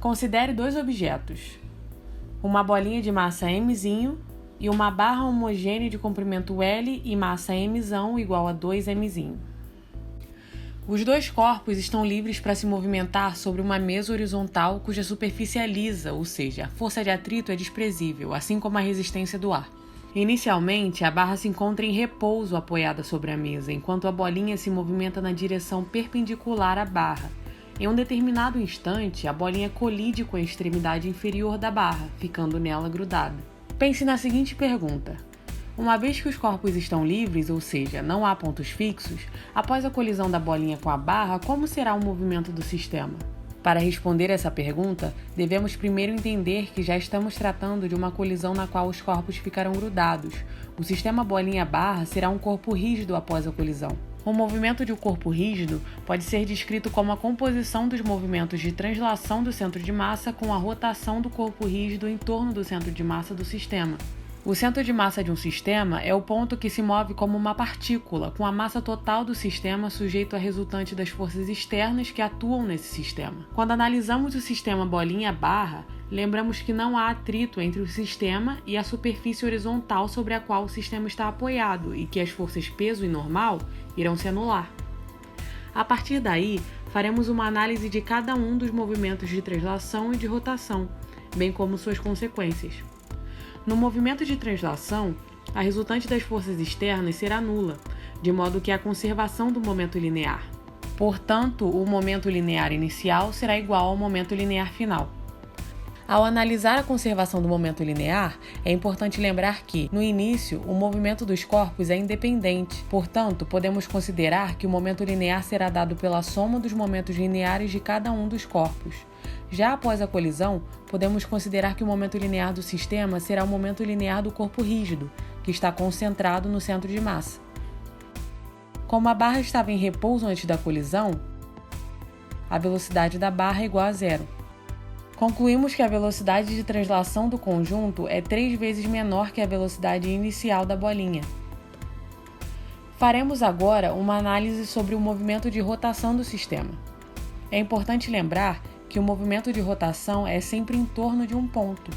Considere dois objetos, uma bolinha de massa mzinho e uma barra homogênea de comprimento L e massa mzão igual a 2mzinho. Os dois corpos estão livres para se movimentar sobre uma mesa horizontal cuja superfície é lisa, ou seja, a força de atrito é desprezível, assim como a resistência do ar. Inicialmente, a barra se encontra em repouso apoiada sobre a mesa, enquanto a bolinha se movimenta na direção perpendicular à barra. Em um determinado instante, a bolinha colide com a extremidade inferior da barra, ficando nela grudada. Pense na seguinte pergunta: uma vez que os corpos estão livres, ou seja, não há pontos fixos, após a colisão da bolinha com a barra, como será o movimento do sistema? Para responder essa pergunta, devemos primeiro entender que já estamos tratando de uma colisão na qual os corpos ficarão grudados. O sistema bolinha-barra será um corpo rígido após a colisão. O movimento de um corpo rígido pode ser descrito como a composição dos movimentos de translação do centro de massa com a rotação do corpo rígido em torno do centro de massa do sistema. O centro de massa de um sistema é o ponto que se move como uma partícula, com a massa total do sistema sujeito a resultante das forças externas que atuam nesse sistema. Quando analisamos o sistema bolinha-barra, lembramos que não há atrito entre o sistema e a superfície horizontal sobre a qual o sistema está apoiado e que as forças peso e normal irão se anular. A partir daí, faremos uma análise de cada um dos movimentos de translação e de rotação, bem como suas consequências. No movimento de translação, a resultante das forças externas será nula, de modo que há conservação do momento linear. Portanto, o momento linear inicial será igual ao momento linear final. Ao analisar a conservação do momento linear, é importante lembrar que, no início, o movimento dos corpos é independente. Portanto, podemos considerar que o momento linear será dado pela soma dos momentos lineares de cada um dos corpos. Já após a colisão, podemos considerar que o momento linear do sistema será o momento linear do corpo rígido, que está concentrado no centro de massa. Como a barra estava em repouso antes da colisão, a velocidade da barra é igual a zero. Concluímos que a velocidade de translação do conjunto é 3 vezes menor que a velocidade inicial da bolinha. Faremos agora uma análise sobre o movimento de rotação do sistema. É importante lembrar que o movimento de rotação é sempre em torno de um ponto.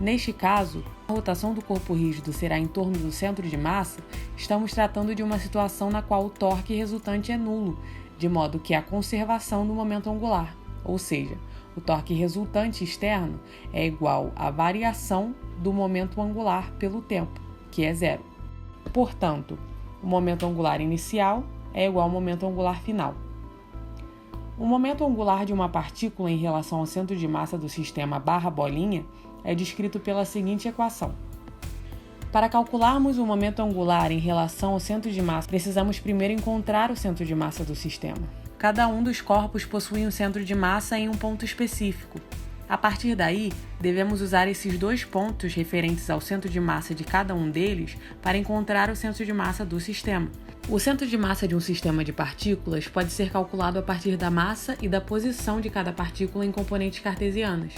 Neste caso, a rotação do corpo rígido será em torno do centro de massa. Estamos tratando de uma situação na qual o torque resultante é nulo, de modo que há conservação do momento angular, ou seja, o torque resultante externo é igual à variação do momento angular pelo tempo, que é zero. Portanto, o momento angular inicial é igual ao momento angular final. O momento angular de uma partícula em relação ao centro de massa do sistema barra bolinha é descrito pela seguinte equação. Para calcularmos o momento angular em relação ao centro de massa, precisamos primeiro encontrar o centro de massa do sistema. Cada um dos corpos possui um centro de massa em um ponto específico. A partir daí, devemos usar esses dois pontos referentes ao centro de massa de cada um deles para encontrar o centro de massa do sistema. O centro de massa de um sistema de partículas pode ser calculado a partir da massa e da posição de cada partícula em componentes cartesianas.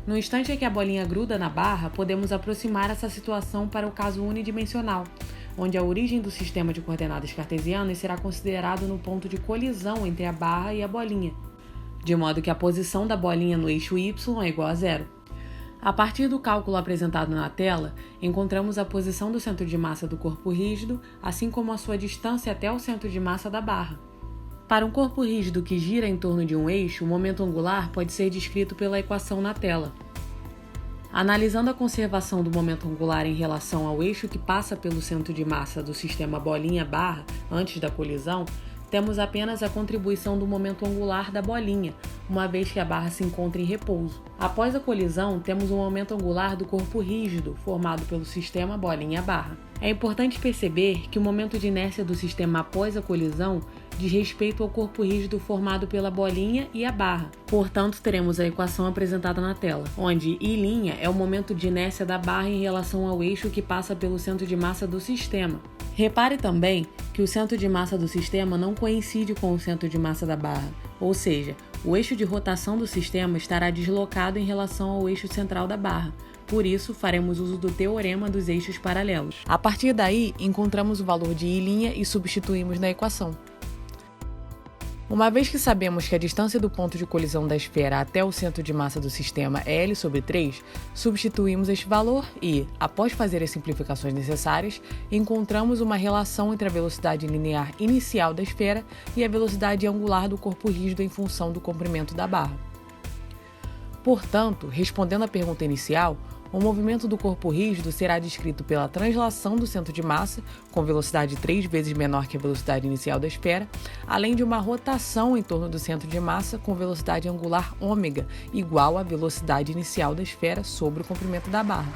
No instante em que a bolinha gruda na barra, podemos aproximar essa situação para o caso unidimensional, onde a origem do sistema de coordenadas cartesianas será considerado no ponto de colisão entre a barra e a bolinha, de modo que a posição da bolinha no eixo y é igual a zero. A partir do cálculo apresentado na tela, encontramos a posição do centro de massa do corpo rígido, assim como a sua distância até o centro de massa da barra. Para um corpo rígido que gira em torno de um eixo, o momento angular pode ser descrito pela equação na tela. Analisando a conservação do momento angular em relação ao eixo que passa pelo centro de massa do sistema bolinha-barra antes da colisão, temos apenas a contribuição do momento angular da bolinha, uma vez que a barra se encontra em repouso. Após a colisão, temos o momento angular do corpo rígido, formado pelo sistema bolinha-barra. É importante perceber que o momento de inércia do sistema após a colisão diz respeito ao corpo rígido formado pela bolinha e a barra. Portanto, teremos a equação apresentada na tela, onde I' é o momento de inércia da barra em relação ao eixo que passa pelo centro de massa do sistema. Repare também que o centro de massa do sistema não coincide com o centro de massa da barra, ou seja, o eixo de rotação do sistema estará deslocado em relação ao eixo central da barra. Por isso, faremos uso do teorema dos eixos paralelos. A partir daí, encontramos o valor de I' e substituímos na equação. Uma vez que sabemos que a distância do ponto de colisão da esfera até o centro de massa do sistema é L sobre 3, substituímos este valor e, após fazer as simplificações necessárias, encontramos uma relação entre a velocidade linear inicial da esfera e a velocidade angular do corpo rígido em função do comprimento da barra. Portanto, respondendo à pergunta inicial, o movimento do corpo rígido será descrito pela translação do centro de massa, com velocidade 3 vezes menor que a velocidade inicial da esfera, além de uma rotação em torno do centro de massa com velocidade angular ômega, igual à velocidade inicial da esfera sobre o comprimento da barra.